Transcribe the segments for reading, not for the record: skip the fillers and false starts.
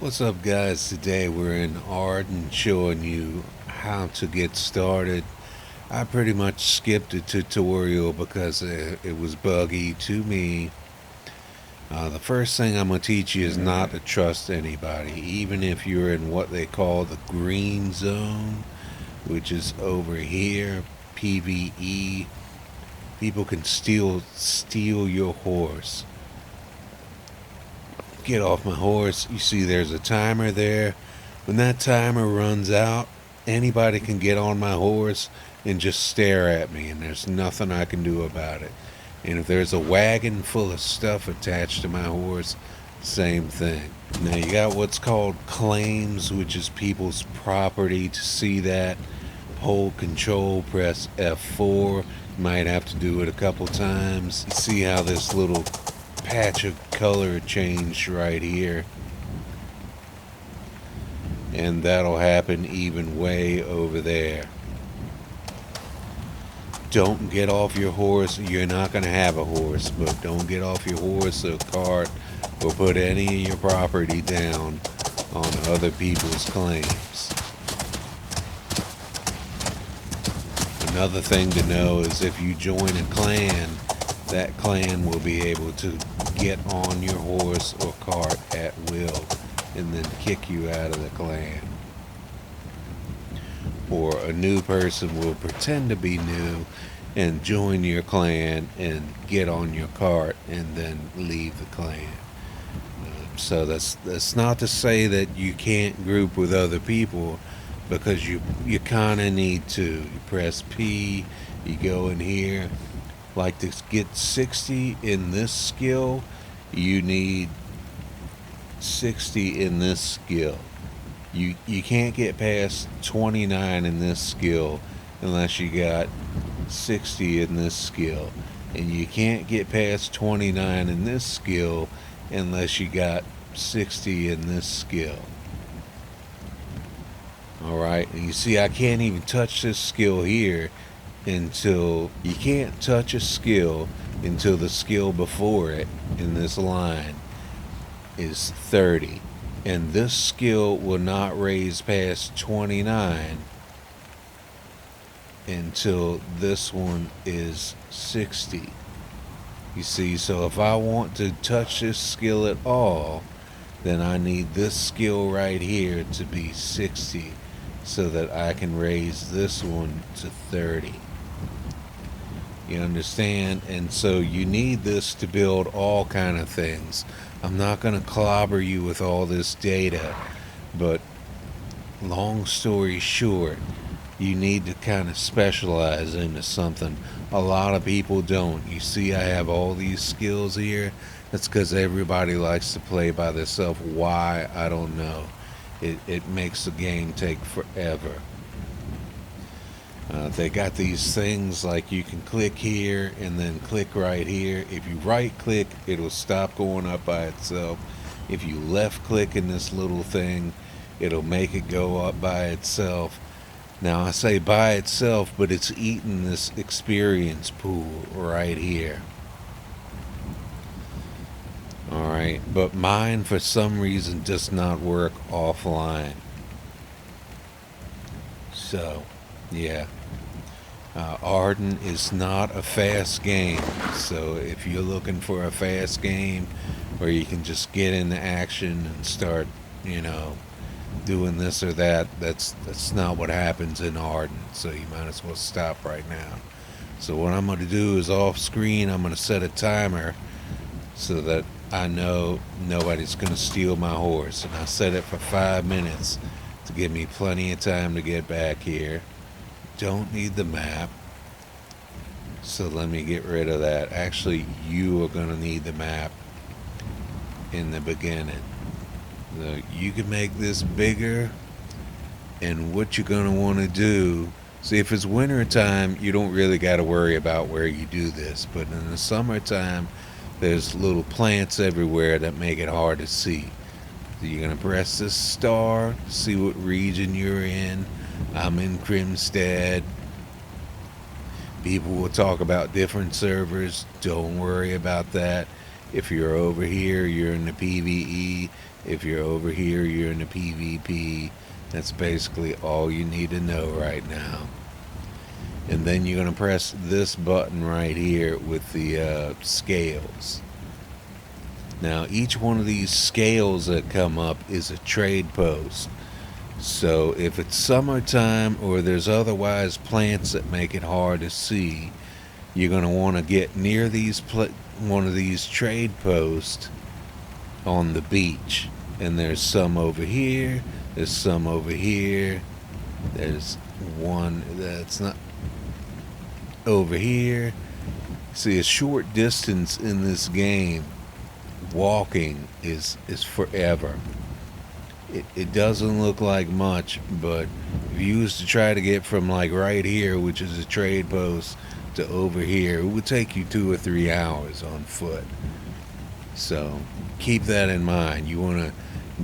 What's up, guys? Today we're in Arden showing you how to get started. I pretty much skipped a tutorial because it was buggy to me. The first thing I'm going to teach you is not to trust anybody, even if you're in what they call the green zone, which is over here, PvE. People can steal your horse. Get off my horse. You see there's a timer there. When that timer runs out, anybody can get on my horse and just stare at me, and there's nothing I can do about it. And if there's a wagon full of stuff attached to my horse, same thing. Now you got what's called claims, which is people's property. To see that, hold control, press F4. You might have to do it a couple times. You see how this little patch of color changed right here, and that'll happen even way over there. Don't get off your horse. You're not going to have a horse, but don't get off your horse or cart or put any of your property down on other people's claims. Another thing to know is if you join a clan, that clan will be able to get on your horse or cart at will and then kick you out of the clan. Or a new person will pretend to be new and join your clan and get on your cart and then leave the clan. So that's not to say that you can't group with other people, because you kind of need to. You press P, you go in here. Like to get 60 in this skill, you need 60 in this skill. You can't get past 29 in this skill unless you got 60 in this skill. And you can't get past 29 in this skill unless you got 60 in this skill. Alright, and you see I can't even touch this skill here until you can't touch a skill until the skill before it in this line is 30, and this skill will not raise past 29 until this one is 60. You see, so if I want to touch this skill at all, then I need this skill right here to be 60 so that I can raise this one to 30. You understand? And so you need this to build all kind of things. I'm not going to clobber you with all this data, but long story short, you need to kind of specialize into something. A lot of people don't. You see I have all these skills here. That's because everybody likes to play by themselves. Why? I don't know. It makes the game take forever. They got these things like you can click here and then click right here. If you right click, it'll stop going up by itself. If you left click in this little thing, it'll make it go up by itself. Now I say by itself, but it's eating this experience pool right here. Alright, but mine for some reason does not work offline. So, yeah. Arden is not a fast game, so if you're looking for a fast game where you can just get into action and start, doing this or that, that's not what happens in Arden. So you might as well stop right now. So what I'm going to do is off screen, I'm going to set a timer so that I know nobody's going to steal my horse, and I set it for 5 minutes to give me plenty of time to get back here. Don't need the map, so let me get rid of that. Actually, you are going to need the map in the beginning. So you can make this bigger, and what you're going to want to do, see, if it's winter time, you don't really got to worry about where you do this, but in the summertime, there's little plants everywhere that make it hard to see. So you're going to press this star, see what region you're in. I'm in Crimstead. People will talk about different servers. Don't worry about that. If you're over here, you're in the PvE. If you're over here, you're in the PvP. That's basically all you need to know right now. And then you're going to press this button right here with the scales. Now, each one of these scales that come up is a trade post. So if it's summertime or there's otherwise plants that make it hard to see, you're going to want to get near one of these trade posts on the beach. And there's some over here, there's some over here, there's one that's not over here. See, a short distance in this game, walking is forever. It doesn't look like much, but if you used to try to get from like right here, which is a trade post, to over here, it would take you 2 or 3 hours on foot. So keep that in mind. You want to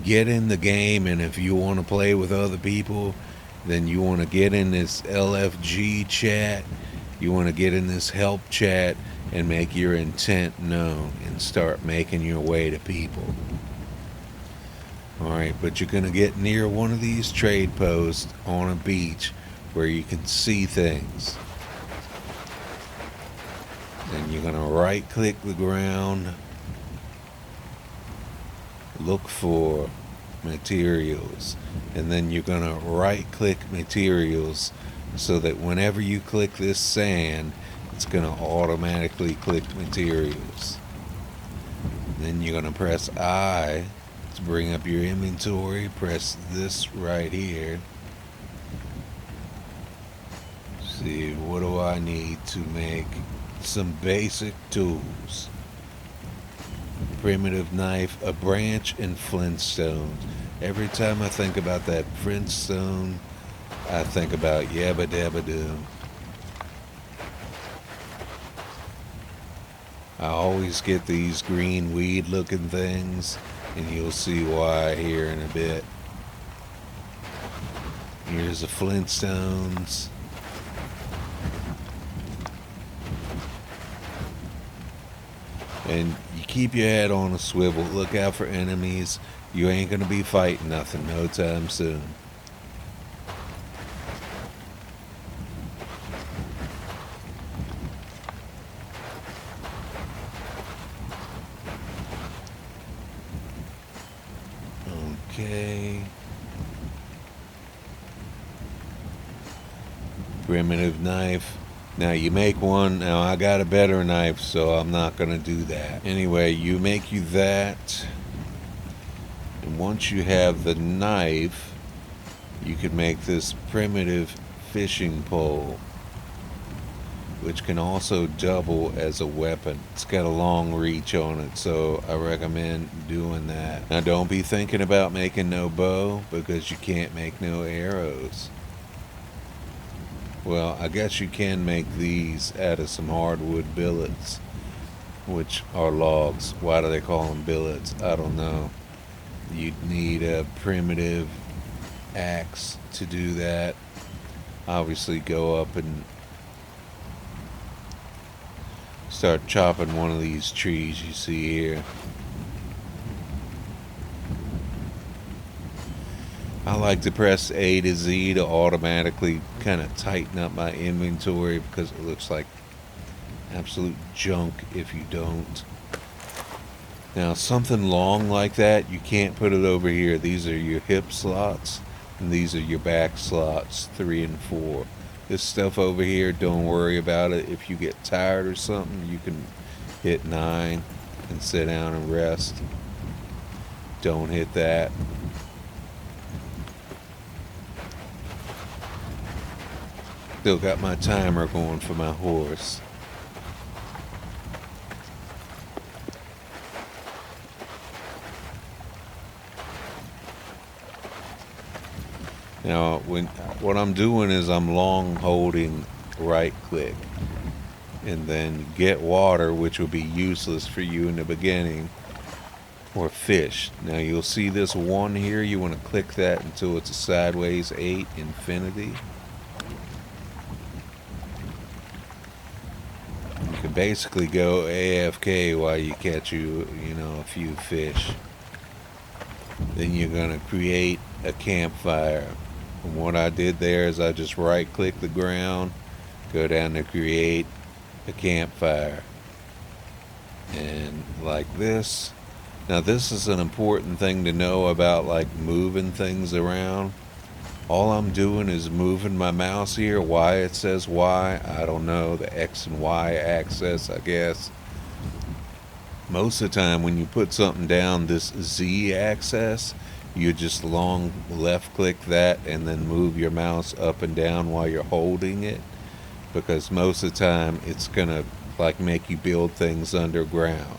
get in the game, and if you want to play with other people, then you want to get in this LFG chat. You want to get in this help chat and make your intent known and start making your way to people. Alright, but you're going to get near one of these trade posts on a beach where you can see things. Then you're going to right click the ground, look for materials, and then you're going to right click materials so that whenever you click this sand, it's going to automatically click materials. Then you're going to press I to bring up your inventory. Press this right here. See, what do I need to make some basic tools? Primitive knife, a branch, and flintstones. Every time I think about that flintstone, I think about Yabba Dabba Doo. I always get these green weed looking things, and you'll see why here in a bit. Here's the flintstones. And you keep your head on a swivel. Look out for enemies. You ain't gonna be fighting nothing no time soon. Okay. Primitive knife. Now you make one. Now I got a better knife, so I'm not gonna do that. Anyway, you make you that. And once you have the knife, you can make this primitive fishing pole, which can also double as a weapon. It's got a long reach on it, so I recommend doing that. Now don't be thinking about making no bow, because you can't make no arrows. Well, I guess you can make these out of some hardwood billets, which are logs. Why do they call them billets? I don't know. You'd need a primitive axe to do that. Obviously go up and start chopping one of these trees you see here. I like to press A to Z to automatically kind of tighten up my inventory, because it looks like absolute junk if you don't. Now something long like that, you can't put it over here. These are your hip slots, and these are your back slots, 3 and 4. This stuff over here, don't worry about it. If you get tired or something, you can hit 9 and sit down and rest. Don't hit that. Still got my timer going for my horse. Now, what I'm doing is I'm long holding right click, and then get water, which will be useless for you in the beginning, or fish. Now you'll see this one here. You want to click that until it's a sideways 8 infinity. You can basically go AFK while you catch a few fish. Then you're gonna create a campfire. And what I did there is I just right click the ground, go down to create a campfire. And like this. Now this is an important thing to know about like moving things around. All I'm doing is moving my mouse here. Why it says Y, I don't know. The X and Y axis, I guess. Most of the time when you put something down this Z axis, you just long left click that and then move your mouse up and down while you're holding it. Because most of the time it's gonna like make you build things underground.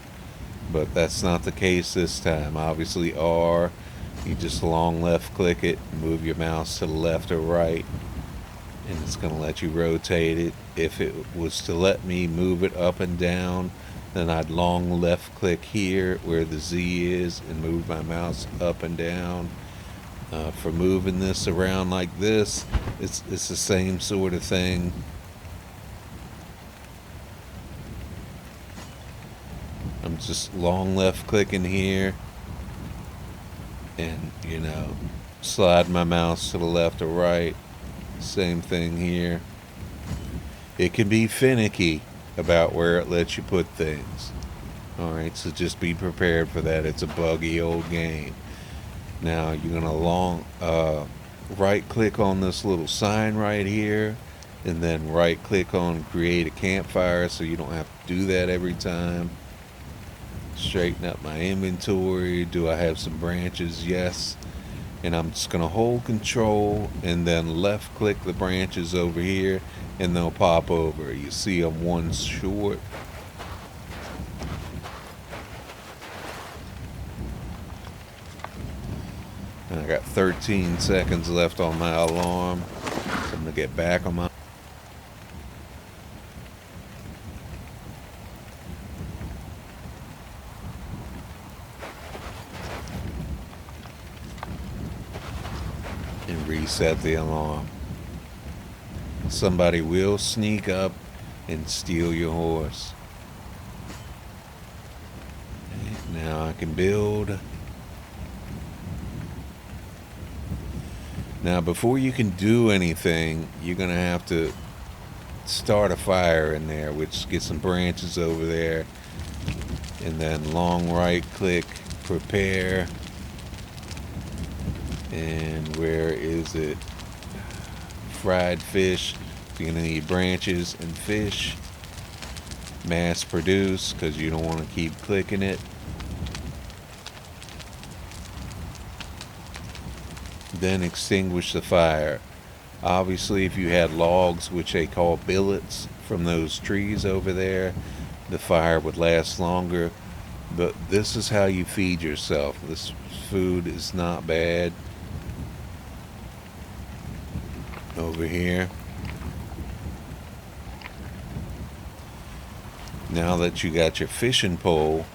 But that's not the case this time. Obviously R, you just long left click it, move your mouse to the left or right, and it's going to let you rotate it. If it was to let me move it up and down, then I'd long left click here where the Z is and move my mouse up and down. For moving this around like this, it's the same sort of thing. I'm just long left clicking here and slide my mouse to the left or right. Same thing here. It can be finicky about where it lets you put things. Alright, so just be prepared for that. It's a buggy old game. Now you're gonna right click on this little sign right here and then right click on create a campfire so you don't have to do that every time. Straighten up my inventory. Do I have some branches? Yes. And I'm just going to hold control and then left click the branches over here and they'll pop over. You see I'm one short. And I got 13 seconds left on my alarm. So I'm going to get back on my and reset the alarm. Somebody will sneak up and steal your horse. Okay, now I can build. Now before you can do anything, you're gonna have to start a fire in there, which get some branches over there, and then long right click, prepare. And where is it? Fried fish. You're gonna need branches and fish. Mass produce, because you don't want to keep clicking it. Then extinguish the fire. Obviously if you had logs, which they call billets, from those trees over there, the fire would last longer. But this is how you feed yourself. This food is not bad. Over here. Now that you got your fishing pole,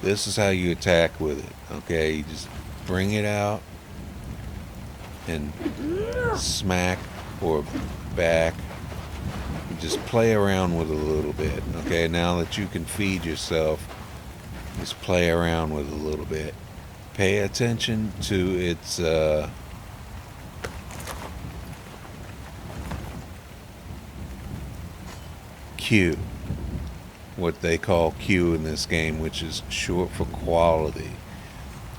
this is how you attack with it. Okay, you just bring it out and smack or back. You just play around with it a little bit. Okay, now that you can feed yourself, just play around with it a little bit. Pay attention to its Q, what they call Q in this game, which is short for quality.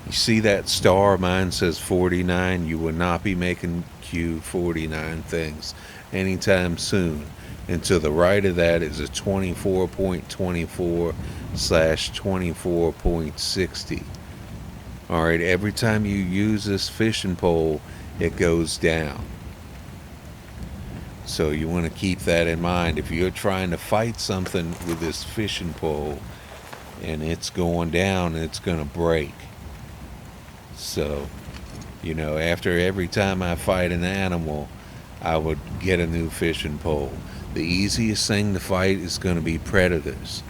You see that star? Mine says 49. You will not be making Q49 things anytime soon. And to the right of that is a 24.24/24.60. Alright, every time you use this fishing pole, it goes down. So you want to keep that in mind. If you're trying to fight something with this fishing pole and it's going down, it's going to break. So, after every time I fight an animal, I would get a new fishing pole. The easiest thing to fight is going to be predators.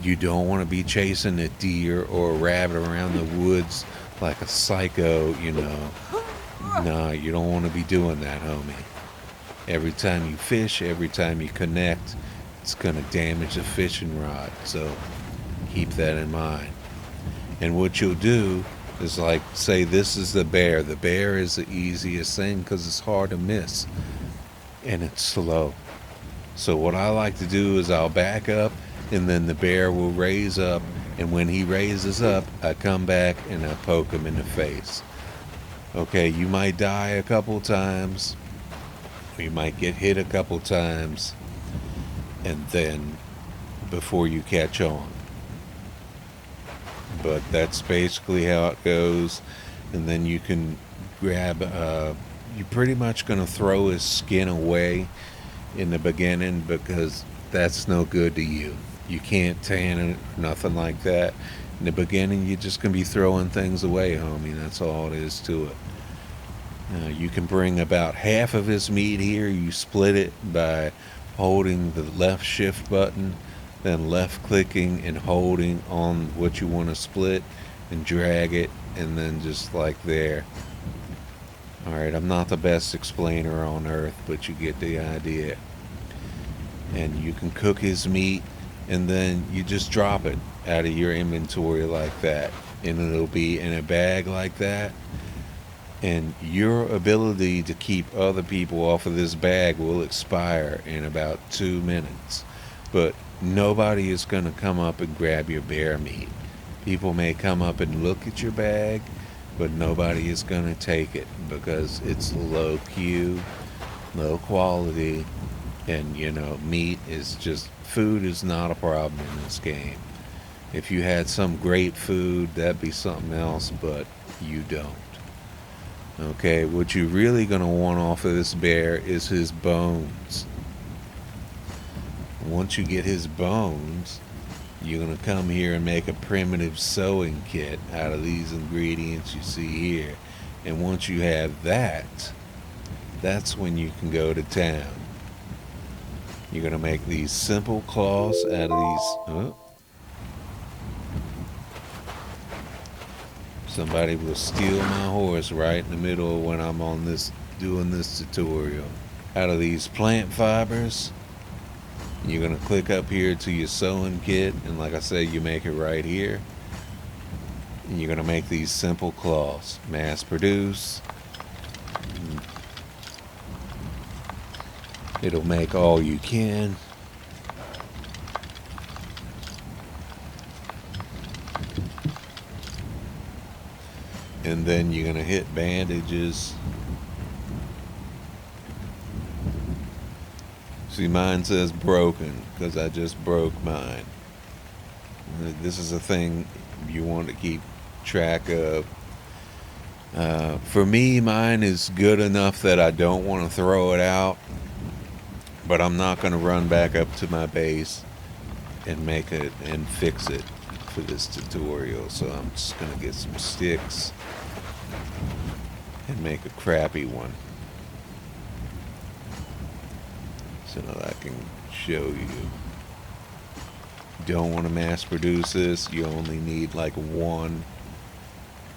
You don't want to be chasing a deer or a rabbit around the woods like a psycho, No, you don't want to be doing that, homie. Every time you fish, every time you connect, it's going to damage the fishing rod. So keep that in mind. And what you'll do is, like, say this is the bear. The bear is the easiest thing because it's hard to miss and it's slow. So what I like to do is I'll back up, and then the bear will raise up, and when he raises up, I come back and I poke him in the face. Okay, you might die a couple times, or you might get hit a couple times, and then before you catch on. But that's basically how it goes. And then you can grab, you're pretty much going to throw his skin away in the beginning because that's no good to you. You can't tan it, nothing like that. In the beginning, you're just going to be throwing things away, homie. That's all it is to it. You can bring about half of his meat here. You split it by holding the left shift button, then left clicking and holding on what you want to split, and drag it, and then just like there. Alright, I'm not the best explainer on earth, but you get the idea. And you can cook his meat, and then you just drop it out of your inventory like that. And it'll be in a bag like that. And your ability to keep other people off of this bag will expire in about 2 minutes. But nobody is going to come up and grab your bear meat. People may come up and look at your bag, but nobody is going to take it because it's low Q, low quality, and meat is just, food is not a problem in this game. If you had some great food, that'd be something else, but you don't. Okay, what you're really going to want off of this bear is his bones. Once you get his bones, you're going to come here and make a primitive sewing kit out of these ingredients you see here. And once you have that, that's when you can go to town. You're going to make these simple cloths out of these... Somebody will steal my horse right in the middle of when I'm on this, doing this tutorial. Out of these plant fibers, you're going to click up here to your sewing kit, and like I said, you make it right here. And you're going to make these simple cloths. Mass produce. It'll make all you can. And then you're going to hit bandages. See, mine says broken because I just broke mine. This is a thing you want to keep track of. For me, mine is good enough that I don't want to throw it out, but I'm not going to run back up to my base and make it and fix it for this tutorial. So I'm just going to get some sticks and make a crappy one so that I can show you. Don't want to mass produce this. You only need like one,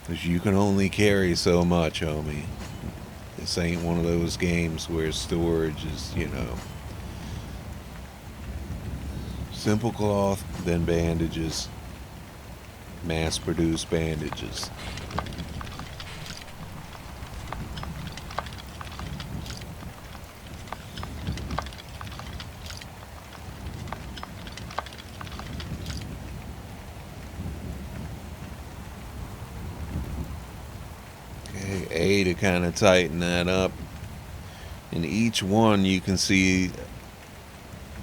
because you can only carry so much, homie. This ain't one of those games where storage is, simple cloth, then bandages, mass produce bandages. A to kind of tighten that up. And each one, you can see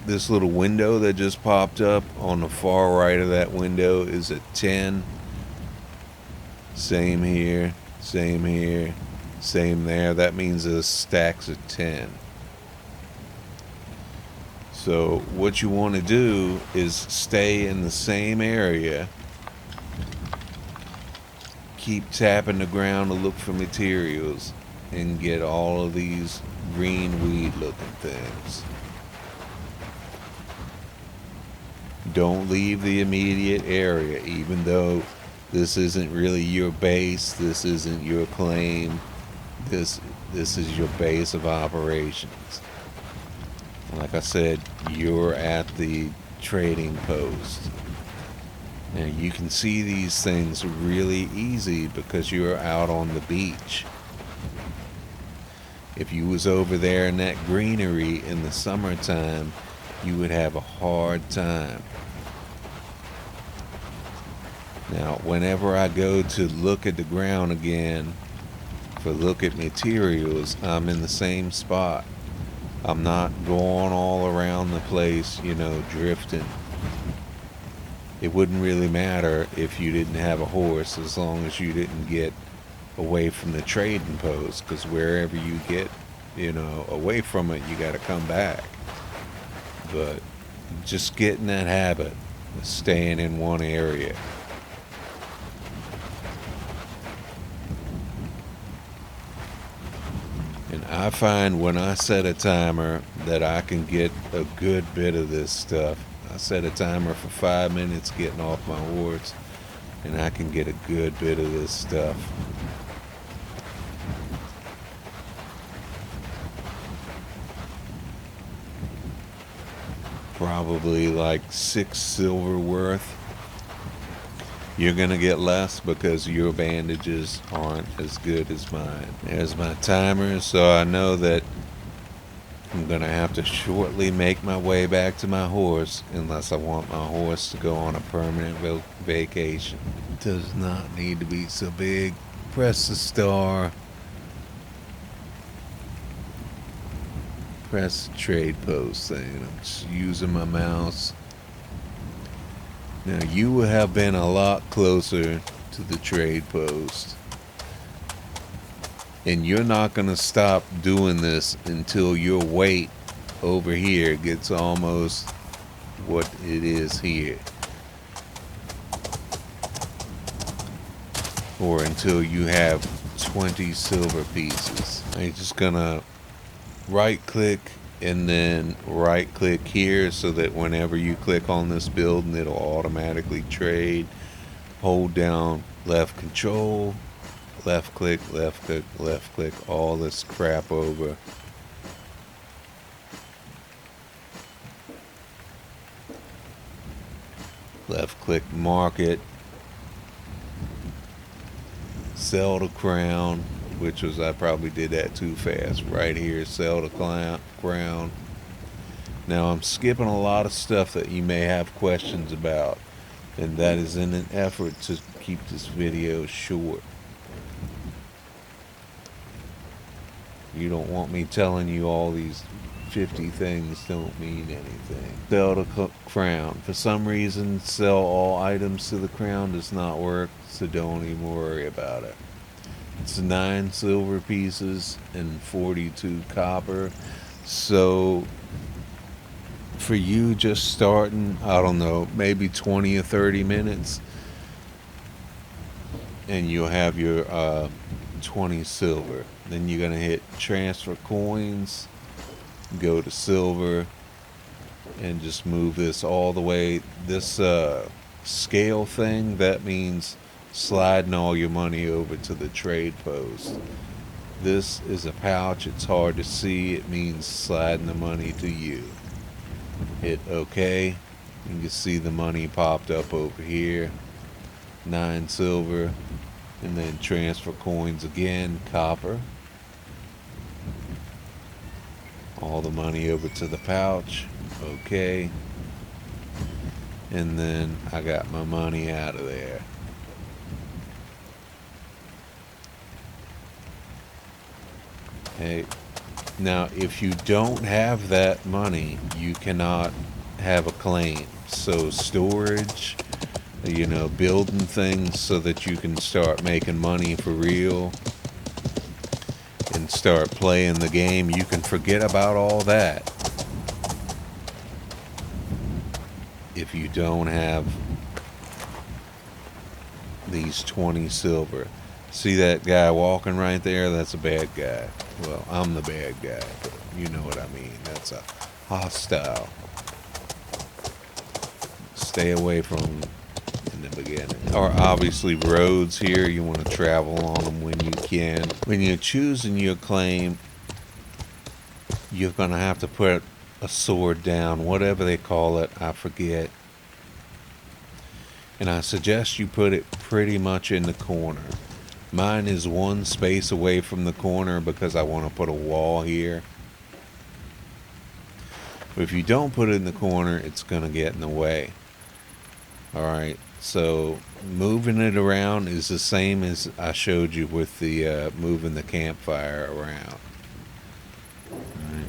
this little window that just popped up on the far right of that window is a 10. Same here, same here, same there. That means there's stacks of 10. So what you want to do is stay in the same area. Keep tapping the ground to look for materials and get all of these green weed looking things. Don't leave the immediate area, even though this isn't really your base, this isn't your claim, this is your base of operations. Like I said, you're at the trading post. Now you can see these things really easy because you're out on the beach. If you was over there in that greenery in the summertime, you would have a hard time. Now, whenever I go to look at the ground again for look at materials, I'm in the same spot. I'm not going all around the place, drifting. It wouldn't really matter if you didn't have a horse, as long as you didn't get away from the trading post, because wherever you get, away from it, you got to come back. But just get in that habit of staying in one area. And I find when I set a timer that I can get a good bit of this stuff. I set a timer for 5 minutes getting off my horse, and I can get a good bit of this stuff. Probably like 6 silver worth. You're gonna get less because your bandages aren't as good as mine. There's my timer, so I know that I'm gonna have to shortly make my way back to my horse, unless I want my horse to go on a permanent vacation. It does not need to be so big. Press the star. Press the trade post thing. I'm just using my mouse. Now you will have been a lot closer to the trade post. And you're not going to stop doing this until your weight over here gets almost what it is here. Or until you have 20 silver pieces. I'm just going to right click and then right click here so that whenever you click on this building, it'll automatically trade. Hold down left control, left click, all this crap over. Left click market, sell the crown, which was, I probably did that too fast. Right here, sell the crown. Now I'm skipping a lot of stuff that you may have questions about, and that is in an effort to keep this video short. You don't want me telling you all these 50 things don't mean anything. Sell the crown. For some reason, sell all items to the crown does not work, so don't even worry about it. It's 9 silver pieces and 42 copper. So for you just starting, I don't know, maybe 20 or 30 minutes, and you'll have your 20 silver. Then you're gonna hit transfer coins, go to silver, and just move this all the way. This scale thing, that means sliding all your money over to the trade post. This is a pouch, it's hard to see. It means sliding the money to you. Hit OK. You can see the money popped up over here. 9 silver. And then transfer coins again, copper. All the money over to the pouch. OK. And then I got my money out of there. Hey, now if you don't have that money, you cannot have a claim. So storage, building things so that you can start making money for real and start playing the game, you can forget about all that if you don't have these 20 silver. See that guy walking right there? That's a bad guy. Well, I'm the bad guy, but you know what I mean. That's a hostile. Stay away from them in the beginning. Or obviously roads here. You want to travel on them when you can. When you're choosing your claim, you're going to have to put a sword down, whatever they call it, I forget. And I suggest you put it pretty much in the corner. Mine is one space away from the corner because I want to put a wall here. But if you don't put it in the corner, it's going to get in the way. Alright, so moving it around is the same as I showed you with the moving the campfire around.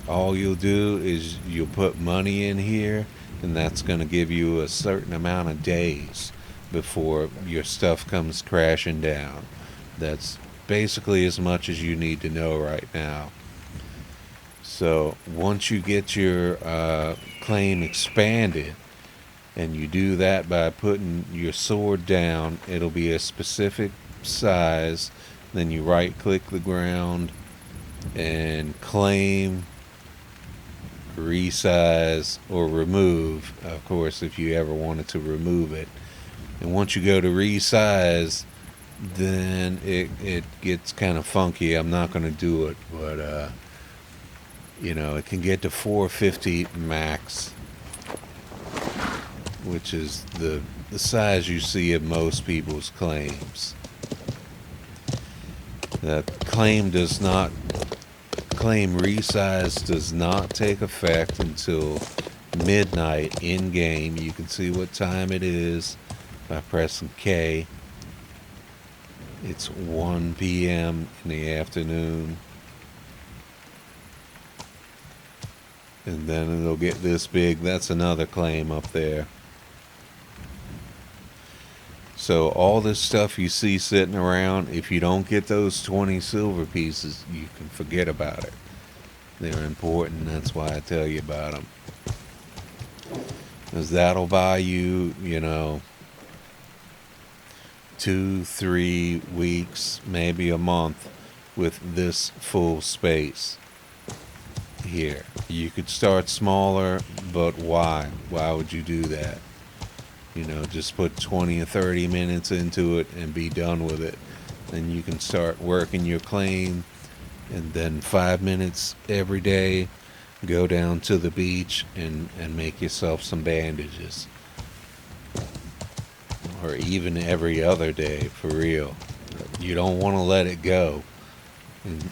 All you'll do is you'll put money in here, and that's going to give you a certain amount of days before your stuff comes crashing down. That's basically as much as you need to know right now. So once you get your claim expanded, and you do that by putting your sword down, it'll be a specific size. Then you right click the ground and claim, resize, or remove, of course, if you ever wanted to remove it. And once you go to resize, then it gets kind of funky. I'm not going to do it, but you know, it can get to 450 max, which is the size you see of most people's claims. The claim resize does not take effect until midnight in game. You can see what time it is by pressing K. It's 1 p.m. in the afternoon. And then it'll get this big. That's another claim up there. So all this stuff you see sitting around, if you don't get those 20 silver pieces, you can forget about it. They're important. That's why I tell you about them. Because that'll buy you, you know, 2-3 weeks, maybe a month with this full space here. You could start smaller, but why? Why would you do that? You know, just put 20 or 30 minutes into it and be done with it. Then you can start working your claim, and then 5 minutes every day, go down to the beach and make yourself some bandages. Or even every other day, for real. You don't want to let it go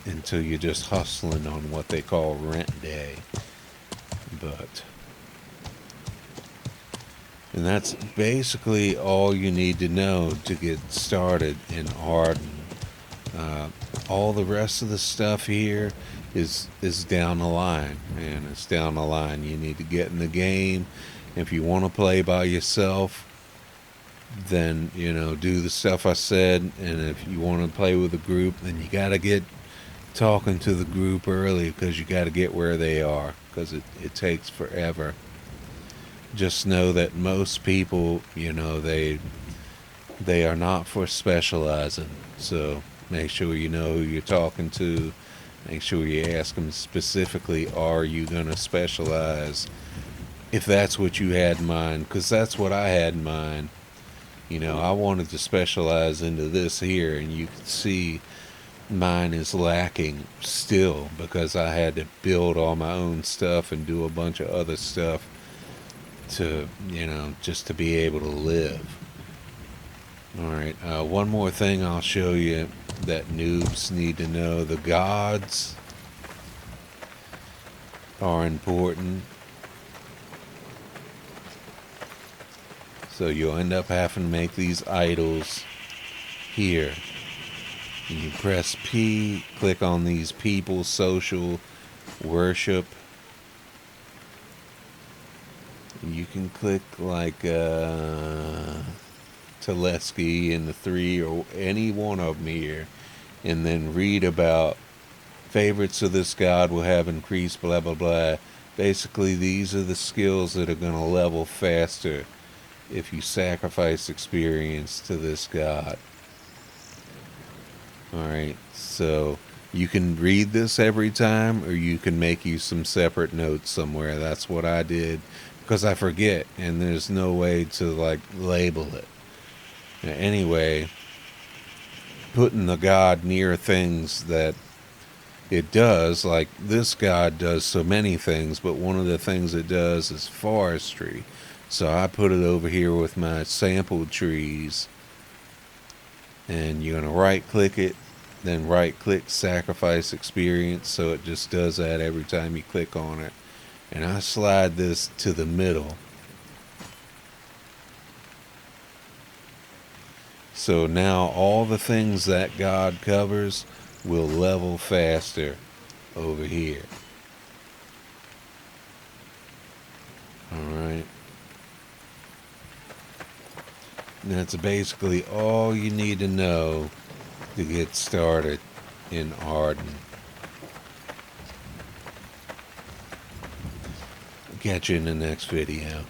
until you're just hustling on what they call rent day. And that's basically all you need to know to get started in Arden. All the rest of the stuff here is down the line, and it's down the line. You need to get in the game. If you want to play by yourself, then, you know, do the stuff I said. And if you want to play with a group, then you got to get talking to the group early, because you got to get where they are, because it takes forever. Just know that most people, you know, they are not for specializing. So make sure you know who you're talking to. Make sure you ask them specifically, are you going to specialize? If that's what you had in mind, because that's what I had in mind. You know, I wanted to specialize into this here, and you can see mine is lacking still, because I had to build all my own stuff and do a bunch of other stuff to, you know, just to be able to live. Alright, one more thing I'll show you that noobs need to know. The gods are important. So you'll end up having to make these idols here. You press P, click on these people, social, worship. You can click like Telesky and the 3 or any one of them here, and then read about favorites of this god will have increased blah blah blah. Basically, these are the skills that are going to level faster if you sacrifice experience to this god. Alright, so you can read this every time, or you can make you some separate notes somewhere. That's what I did, because I forget, and there's no way to like label it. Anyway, putting the god near things that it does, like this god does so many things, but one of the things it does is forestry. So I put it over here with my sample trees, and you're going to right click it, then right click sacrifice experience, so it just does that every time you click on it. And I slide this to the middle. So now all the things that God covers will level faster over here. Alright. That's basically all you need to know to get started in Arden. Catch you in the next video.